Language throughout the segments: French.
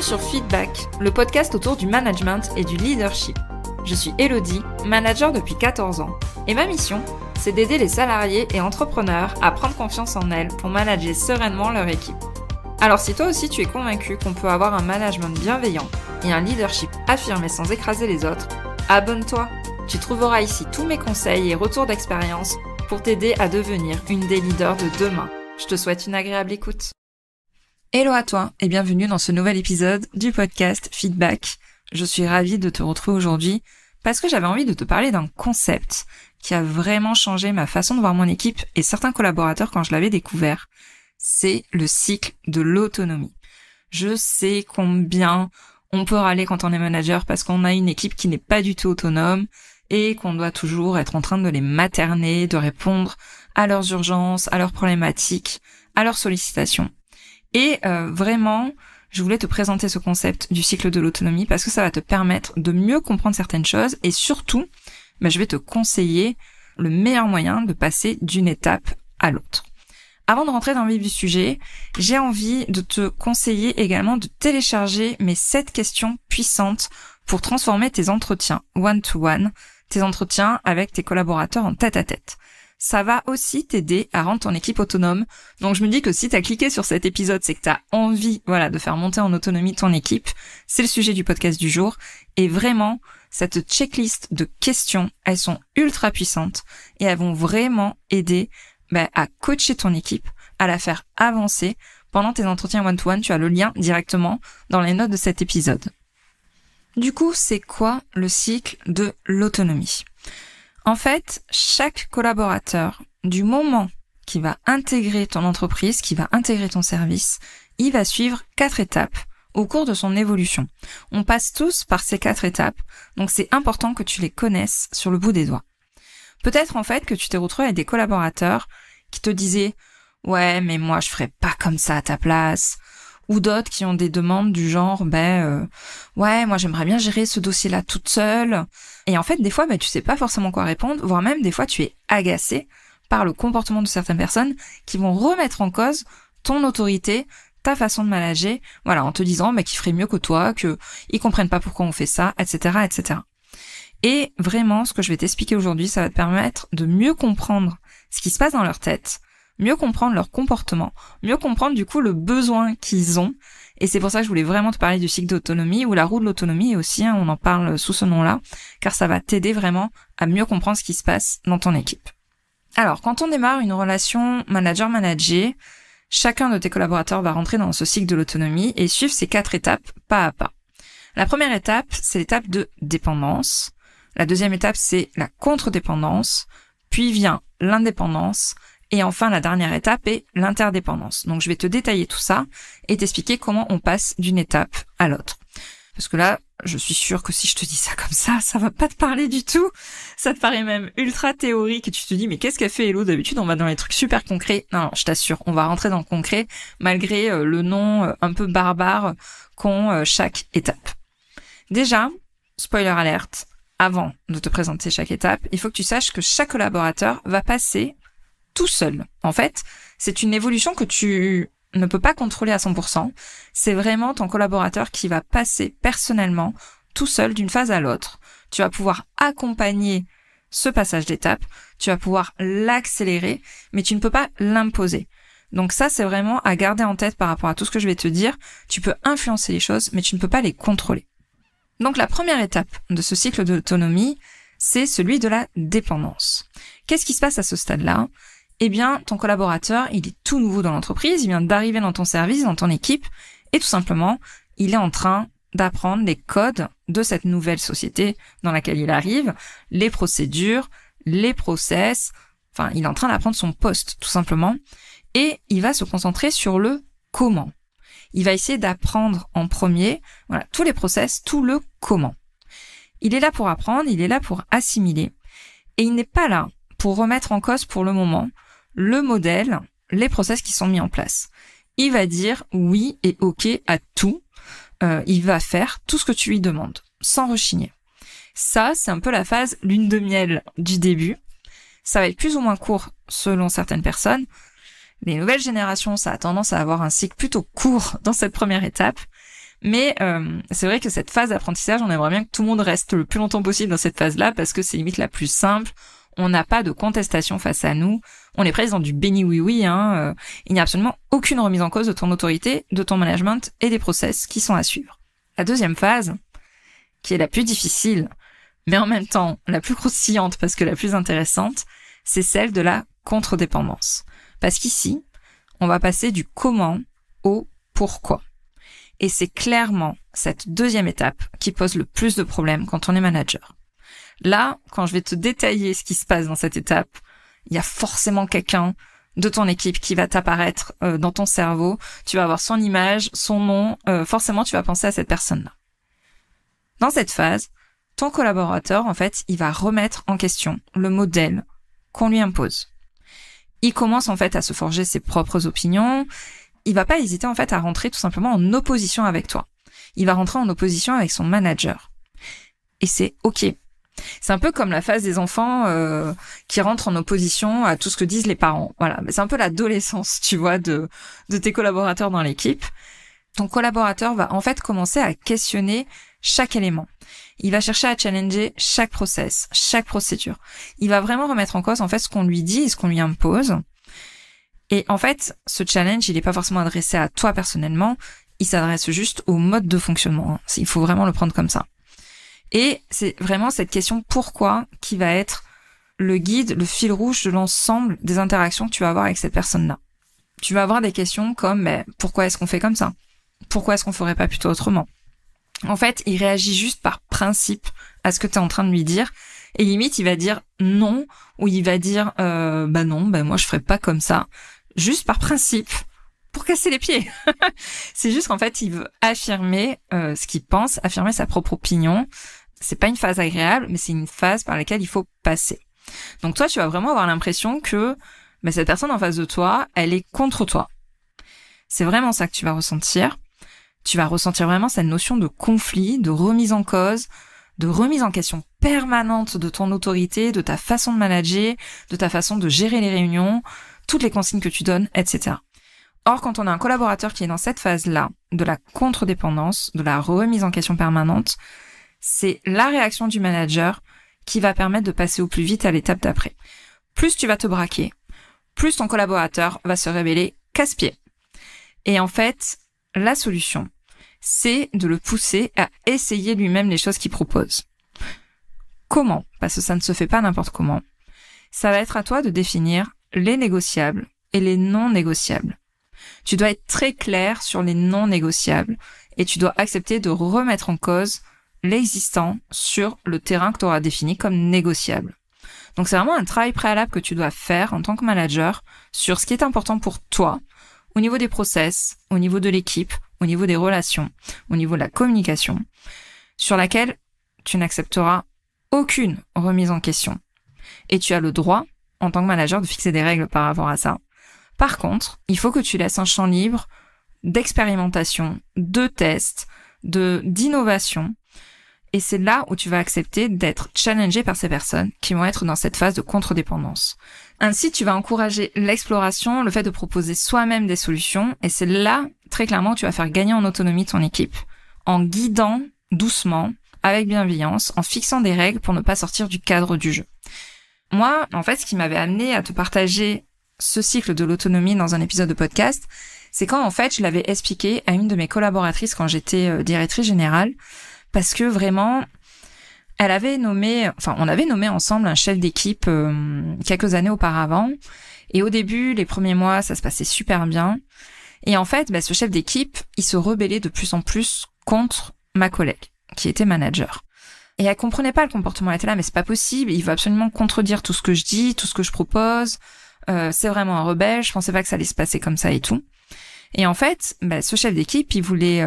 Bienvenue sur Feedback, le podcast autour du management et du leadership. Je suis Elodie, manager depuis 14 ans, et ma mission, c'est d'aider les salariés et entrepreneurs à prendre confiance en elles pour manager sereinement leur équipe. Alors si toi aussi tu es convaincu qu'on peut avoir un management bienveillant et un leadership affirmé sans écraser les autres, abonne-toi. Tu trouveras ici tous mes conseils et retours d'expérience pour t'aider à devenir une des leaders de demain. Je te souhaite une agréable écoute. Hello à toi et bienvenue dans ce nouvel épisode du podcast Feedback. Je suis ravie de te retrouver aujourd'hui parce que j'avais envie de te parler d'un concept qui a vraiment changé ma façon de voir mon équipe et certains collaborateurs quand je l'avais découvert. C'est le cycle de l'autonomie. Je sais combien on peut râler quand on est manager parce qu'on a une équipe qui n'est pas du tout autonome et qu'on doit toujours être en train de les materner, de répondre à leurs urgences, à leurs problématiques, à leurs sollicitations. Et vraiment, je voulais te présenter ce concept du cycle de l'autonomie parce que ça va te permettre de mieux comprendre certaines choses et surtout, je vais te conseiller le meilleur moyen de passer d'une étape à l'autre. Avant de rentrer dans le vif du sujet, j'ai envie de te conseiller également de télécharger mes 7 questions puissantes pour transformer tes entretiens one-to-one, tes entretiens avec tes collaborateurs en tête-à-tête. Ça va aussi t'aider à rendre ton équipe autonome. Donc je me dis que si t'as cliqué sur cet épisode, c'est que t'as envie, de faire monter en autonomie ton équipe. C'est le sujet du podcast du jour. Et vraiment, cette checklist de questions, elles sont ultra puissantes et elles vont vraiment aider à coacher ton équipe, à la faire avancer. Pendant tes entretiens one-to-one, tu as le lien directement dans les notes de cet épisode. Du coup, c'est quoi le cycle de l'autonomie ? En fait, chaque collaborateur, du moment qu'il va intégrer ton entreprise, qu'il va intégrer ton service, il va suivre 4 étapes au cours de son évolution. On passe tous par ces 4 étapes, donc c'est important que tu les connaisses sur le bout des doigts. Peut-être en fait que tu t'es retrouvé avec des collaborateurs qui te disaient « Ouais, mais moi je ferais pas comme ça à ta place », ou d'autres qui ont des demandes du genre ouais, moi j'aimerais bien gérer ce dossier-là toute seule. Et en fait, des fois, tu sais pas forcément quoi répondre, voire même des fois tu es agacé par le comportement de certaines personnes qui vont remettre en cause ton autorité, ta façon de manager, en te disant qu'ils feraient mieux que toi, qu'ils comprennent pas pourquoi on fait ça, etc., etc. Et vraiment, ce que je vais t'expliquer aujourd'hui, ça va te permettre de mieux comprendre ce qui se passe dans leur tête, mieux comprendre leur comportement, mieux comprendre du coup le besoin qu'ils ont. Et c'est pour ça que je voulais vraiment te parler du cycle d'autonomie ou la roue de l'autonomie aussi, on en parle sous ce nom-là, car ça va t'aider vraiment à mieux comprendre ce qui se passe dans ton équipe. Alors, quand on démarre une relation manager-manager, chacun de tes collaborateurs va rentrer dans ce cycle de l'autonomie et suivre ces 4 étapes pas à pas. La première étape, c'est l'étape de dépendance. La deuxième étape, c'est la contre-dépendance. Puis vient l'indépendance. Et enfin, la dernière étape est l'interdépendance. Donc, je vais te détailler tout ça et t'expliquer comment on passe d'une étape à l'autre. Parce que là, je suis sûre que si je te dis ça comme ça va pas te parler du tout. Ça te paraît même ultra théorique et tu te dis, mais qu'est-ce qu'elle fait Hello ? D'habitude, on va dans les trucs super concrets. Non, je t'assure, on va rentrer dans le concret malgré le nom un peu barbare qu'ont chaque étape. Déjà, spoiler alert, avant de te présenter chaque étape, il faut que tu saches que chaque collaborateur va passer tout seul. En fait, c'est une évolution que tu ne peux pas contrôler à 100%. C'est vraiment ton collaborateur qui va passer personnellement tout seul d'une phase à l'autre. Tu vas pouvoir accompagner ce passage d'étape, tu vas pouvoir l'accélérer, mais tu ne peux pas l'imposer. Donc ça, c'est vraiment à garder en tête par rapport à tout ce que je vais te dire. Tu peux influencer les choses, mais tu ne peux pas les contrôler. Donc la première étape de ce cycle d'autonomie, c'est celui de la dépendance. Qu'est-ce qui se passe à ce stade-là ? Eh bien, ton collaborateur, il est tout nouveau dans l'entreprise, il vient d'arriver dans ton service, dans ton équipe, et tout simplement, il est en train d'apprendre les codes de cette nouvelle société dans laquelle il arrive, les procédures, les process, il est en train d'apprendre son poste, tout simplement, et il va se concentrer sur le comment. Il va essayer d'apprendre en premier, tous les process, tout le comment. Il est là pour apprendre, il est là pour assimiler, et il n'est pas là pour remettre en cause pour le moment le modèle, les process qui sont mis en place. Il va dire oui et ok à tout, il va faire tout ce que tu lui demandes, sans rechigner. Ça, c'est un peu la phase lune de miel du début. Ça va être plus ou moins court selon certaines personnes. Les nouvelles générations, ça a tendance à avoir un cycle plutôt court dans cette première étape. Mais c'est vrai que cette phase d'apprentissage, on aimerait bien que tout le monde reste le plus longtemps possible dans cette phase-là parce que c'est limite la plus simple. On n'a pas de contestation face à nous. On est presque dans du béni oui-oui. Il n'y a absolument aucune remise en cause de ton autorité, de ton management et des process qui sont à suivre. La deuxième phase, qui est la plus difficile, mais en même temps la plus croustillante parce que la plus intéressante, c'est celle de la contre-dépendance. Parce qu'ici, on va passer du comment au pourquoi. Et c'est clairement cette deuxième étape qui pose le plus de problèmes quand on est manager. Là, quand je vais te détailler ce qui se passe dans cette étape, il y a forcément quelqu'un de ton équipe qui va t'apparaître dans ton cerveau. Tu vas avoir son image, son nom, forcément tu vas penser à cette personne-là. Dans cette phase, ton collaborateur, en fait, il va remettre en question le modèle qu'on lui impose. Il commence en fait à se forger ses propres opinions. Il va pas hésiter en fait à rentrer tout simplement en opposition avec toi. Il va rentrer en opposition avec son manager. Et c'est ok. C'est un peu comme la phase des enfants qui rentrent en opposition à tout ce que disent les parents. Voilà, c'est un peu l'adolescence, tu vois, de tes collaborateurs dans l'équipe. Ton collaborateur va en fait commencer à questionner chaque élément. Il va chercher à challenger chaque process, chaque procédure. Il va vraiment remettre en cause en fait ce qu'on lui dit et ce qu'on lui impose. Et en fait, ce challenge, il n'est pas forcément adressé à toi personnellement, il s'adresse juste au mode de fonctionnement. Il faut vraiment le prendre comme ça. Et c'est vraiment cette question pourquoi qui va être le guide, le fil rouge de l'ensemble des interactions que tu vas avoir avec cette personne-là. Tu vas avoir des questions comme pourquoi est-ce qu'on fait comme ça ? Pourquoi est-ce qu'on ferait pas plutôt autrement ? En fait, il réagit juste par principe à ce que tu es en train de lui dire. Et limite, il va dire non, ou il va dire non, moi je ferais pas comme ça. Juste par principe, pour casser les pieds. C'est juste qu'en fait, il veut affirmer ce qu'il pense, affirmer sa propre opinion. C'est pas une phase agréable, mais c'est une phase par laquelle il faut passer. Donc toi, tu vas vraiment avoir l'impression que cette personne en face de toi, elle est contre toi. C'est vraiment ça que tu vas ressentir. Tu vas ressentir vraiment cette notion de conflit, de remise en cause, de remise en question permanente de ton autorité, de ta façon de manager, de ta façon de gérer les réunions, toutes les consignes que tu donnes, etc. Or, quand on a un collaborateur qui est dans cette phase-là, de la contre-dépendance, de la remise en question permanente, c'est la réaction du manager qui va permettre de passer au plus vite à l'étape d'après. Plus tu vas te braquer, plus ton collaborateur va se révéler casse-pied. Et en fait, la solution, c'est de le pousser à essayer lui-même les choses qu'il propose. Comment ? Parce que ça ne se fait pas n'importe comment. Ça va être à toi de définir les négociables et les non négociables. Tu dois être très clair sur les non négociables et tu dois accepter de remettre en cause l'existant sur le terrain que tu auras défini comme négociable. Donc c'est vraiment un travail préalable que tu dois faire en tant que manager sur ce qui est important pour toi, au niveau des process, au niveau de l'équipe, au niveau des relations, au niveau de la communication, sur laquelle tu n'accepteras aucune remise en question. Et tu as le droit, en tant que manager, de fixer des règles par rapport à ça. Par contre, il faut que tu laisses un champ libre d'expérimentation, de tests, d'innovation. Et c'est là où tu vas accepter d'être challengé par ces personnes qui vont être dans cette phase de contre-dépendance. Ainsi, tu vas encourager l'exploration, le fait de proposer soi-même des solutions, et c'est là, très clairement, où tu vas faire gagner en autonomie ton équipe, en guidant doucement, avec bienveillance, en fixant des règles pour ne pas sortir du cadre du jeu. Moi, en fait, ce qui m'avait amené à te partager ce cycle de l'autonomie dans un épisode de podcast, c'est quand, en fait, je l'avais expliqué à une de mes collaboratrices quand j'étais directrice générale, parce que vraiment, on avait nommé ensemble un chef d'équipe quelques années auparavant. Et au début, les premiers mois, ça se passait super bien. Et en fait, ce chef d'équipe, il se rebellait de plus en plus contre ma collègue, qui était manager. Et elle comprenait pas le comportement. Elle était là, mais c'est pas possible. Il veut absolument contredire tout ce que je dis, tout ce que je propose. C'est vraiment un rebelle. Je pensais pas que ça allait se passer comme ça et tout. Et en fait, ce chef d'équipe, il voulait...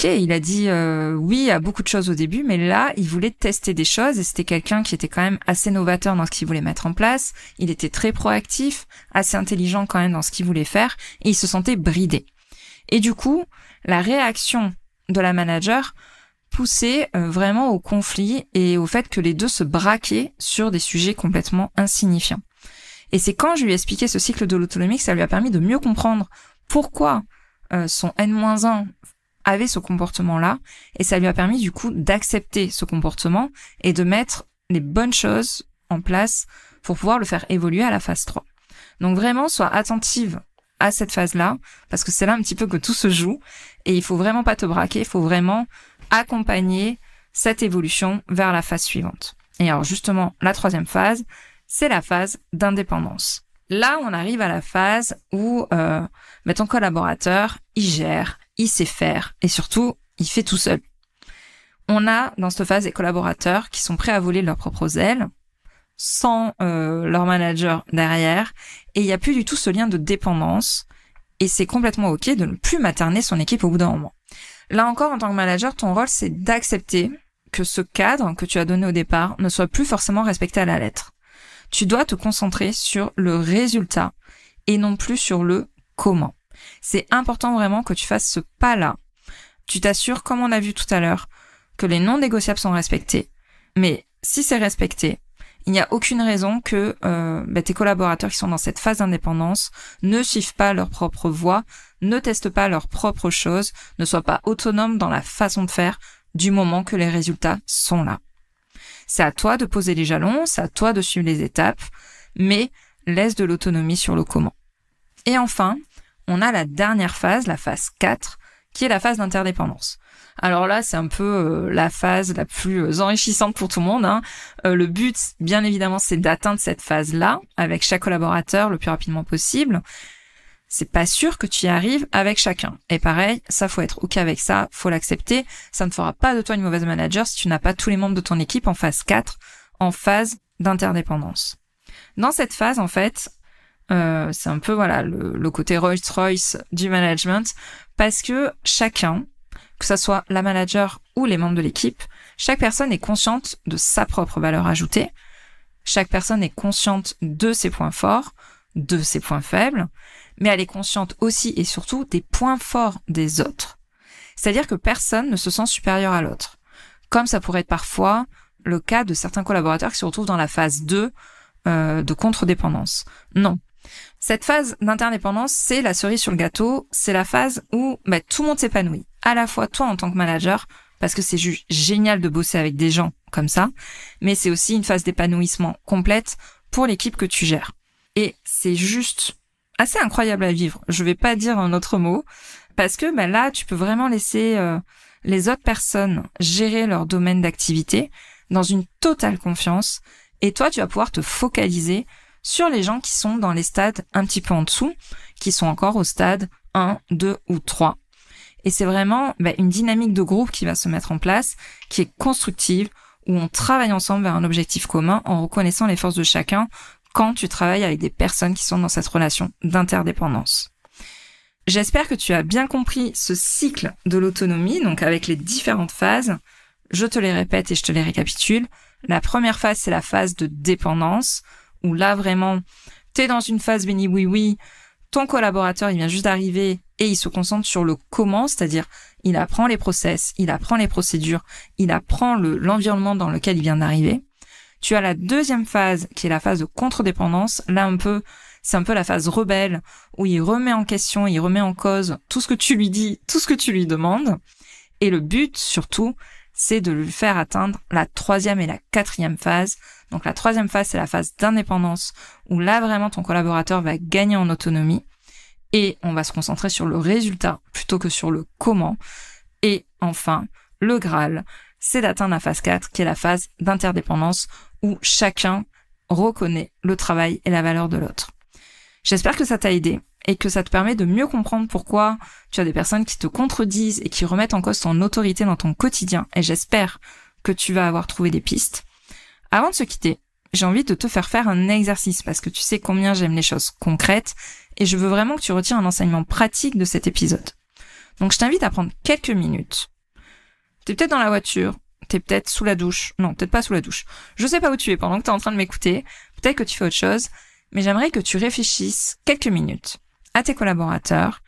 il a dit oui à beaucoup de choses au début, mais là, il voulait tester des choses et c'était quelqu'un qui était quand même assez novateur dans ce qu'il voulait mettre en place. Il était très proactif, assez intelligent quand même dans ce qu'il voulait faire et il se sentait bridé. Et du coup, la réaction de la manager poussait vraiment au conflit et au fait que les deux se braquaient sur des sujets complètement insignifiants. Et c'est quand je lui ai expliqué ce cycle de l'autonomie que ça lui a permis de mieux comprendre pourquoi son N-1 avait ce comportement-là et ça lui a permis du coup d'accepter ce comportement et de mettre les bonnes choses en place pour pouvoir le faire évoluer à la phase 3. Donc vraiment, sois attentive à cette phase-là parce que c'est là un petit peu que tout se joue et il faut vraiment pas te braquer, il faut vraiment accompagner cette évolution vers la phase suivante. Et alors justement, la troisième phase, c'est la phase d'indépendance. Là, on arrive à la phase où ton collaborateur, il gère, il sait faire et surtout, il fait tout seul. On a dans cette phase des collaborateurs qui sont prêts à voler de leurs propres ailes, sans leur manager derrière, et il n'y a plus du tout ce lien de dépendance, et c'est complètement ok de ne plus materner son équipe au bout d'un moment. Là encore, en tant que manager, ton rôle, c'est d'accepter que ce cadre que tu as donné au départ ne soit plus forcément respecté à la lettre. Tu dois te concentrer sur le résultat et non plus sur le comment. C'est important vraiment que tu fasses ce pas-là. Tu t'assures, comme on a vu tout à l'heure, que les non négociables sont respectés. Mais si c'est respecté, il n'y a aucune raison que tes collaborateurs qui sont dans cette phase d'indépendance ne suivent pas leur propre voie, ne testent pas leurs propres choses, ne soient pas autonomes dans la façon de faire du moment que les résultats sont là. C'est à toi de poser les jalons, c'est à toi de suivre les étapes, mais laisse de l'autonomie sur le comment. Et enfin, on a la dernière phase, la phase 4, qui est la phase d'interdépendance. Alors là, c'est un peu la phase la plus enrichissante pour tout le monde. Le but, bien évidemment, c'est d'atteindre cette phase-là avec chaque collaborateur le plus rapidement possible. C'est pas sûr que tu y arrives avec chacun. Et pareil, ça faut être ok avec ça, faut l'accepter. Ça ne fera pas de toi une mauvaise manager si tu n'as pas tous les membres de ton équipe en phase 4, en phase d'interdépendance. Dans cette phase, en fait, c'est un peu le côté Rolls-Royce du management, parce que chacun, que ça soit la manager ou les membres de l'équipe, chaque personne est consciente de sa propre valeur ajoutée. Chaque personne est consciente de ses points forts, de ses points faibles, mais elle est consciente aussi et surtout des points forts des autres. C'est-à-dire que personne ne se sent supérieur à l'autre. Comme ça pourrait être parfois le cas de certains collaborateurs qui se retrouvent dans la phase 2 de contre-dépendance. Non. Cette phase d'interdépendance, c'est la cerise sur le gâteau, c'est la phase où tout le monde s'épanouit. À la fois toi en tant que manager, parce que c'est juste génial de bosser avec des gens comme ça, mais c'est aussi une phase d'épanouissement complète pour l'équipe que tu gères. Et c'est juste assez incroyable à vivre. Je vais pas dire un autre mot, parce que là, tu peux vraiment laisser les autres personnes gérer leur domaine d'activité dans une totale confiance, et toi, tu vas pouvoir te focaliser sur les gens qui sont dans les stades un petit peu en dessous, qui sont encore au stade 1, 2 ou 3. Et c'est vraiment une dynamique de groupe qui va se mettre en place, qui est constructive, où on travaille ensemble vers un objectif commun en reconnaissant les forces de chacun quand tu travailles avec des personnes qui sont dans cette relation d'interdépendance. J'espère que tu as bien compris ce cycle de l'autonomie, donc avec les différentes phases. Je te les répète et je te les récapitule. La première phase, c'est la phase de dépendance, où là vraiment, t'es dans une phase béni oui, ton collaborateur il vient juste d'arriver et il se concentre sur le comment, c'est-à-dire il apprend les process, il apprend les procédures, il apprend l'environnement dans lequel il vient d'arriver. Tu as la deuxième phase qui est la phase de contre-dépendance, là c'est un peu la phase rebelle où il remet en question, il remet en cause tout ce que tu lui dis, tout ce que tu lui demandes, et le but surtout c'est de lui faire atteindre la troisième et la quatrième phase. Donc la troisième phase, c'est la phase d'indépendance, où là vraiment ton collaborateur va gagner en autonomie et on va se concentrer sur le résultat plutôt que sur le comment. Et enfin, le Graal, c'est d'atteindre la phase 4, qui est la phase d'interdépendance, où chacun reconnaît le travail et la valeur de l'autre. J'espère que ça t'a aidé et que ça te permet de mieux comprendre pourquoi tu as des personnes qui te contredisent et qui remettent en cause ton autorité dans ton quotidien, et j'espère que tu vas avoir trouvé des pistes. Avant de se quitter, j'ai envie de te faire un exercice parce que tu sais combien j'aime les choses concrètes et je veux vraiment que tu retires un enseignement pratique de cet épisode. Donc je t'invite à prendre quelques minutes. T'es peut-être dans la voiture, t'es peut-être sous la douche, non, peut-être pas sous la douche. Je sais pas où tu es pendant que t'es en train de m'écouter, peut-être que tu fais autre chose, mais j'aimerais que tu réfléchisses quelques minutes à tes collaborateurs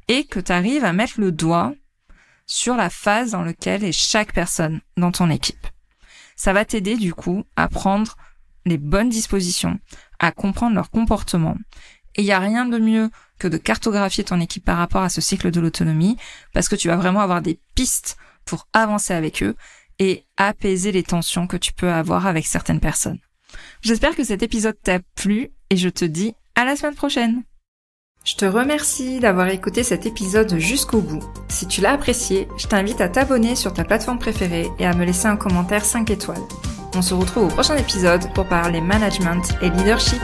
et que tu arrives à mettre le doigt sur la phase dans laquelle est chaque personne dans ton équipe. Ça va t'aider du coup à prendre les bonnes dispositions, à comprendre leur comportement Et il n'y a rien de mieux que de cartographier ton équipe par rapport à ce cycle de l'autonomie, parce que tu vas vraiment avoir des pistes pour avancer avec eux et apaiser les tensions que tu peux avoir avec certaines personnes. J'espère que cet épisode t'a plu et je te dis à la semaine prochaine. Je te remercie d'avoir écouté cet épisode jusqu'au bout. Si tu l'as apprécié, je t'invite à t'abonner sur ta plateforme préférée et à me laisser un commentaire 5 étoiles. On se retrouve au prochain épisode pour parler management et leadership.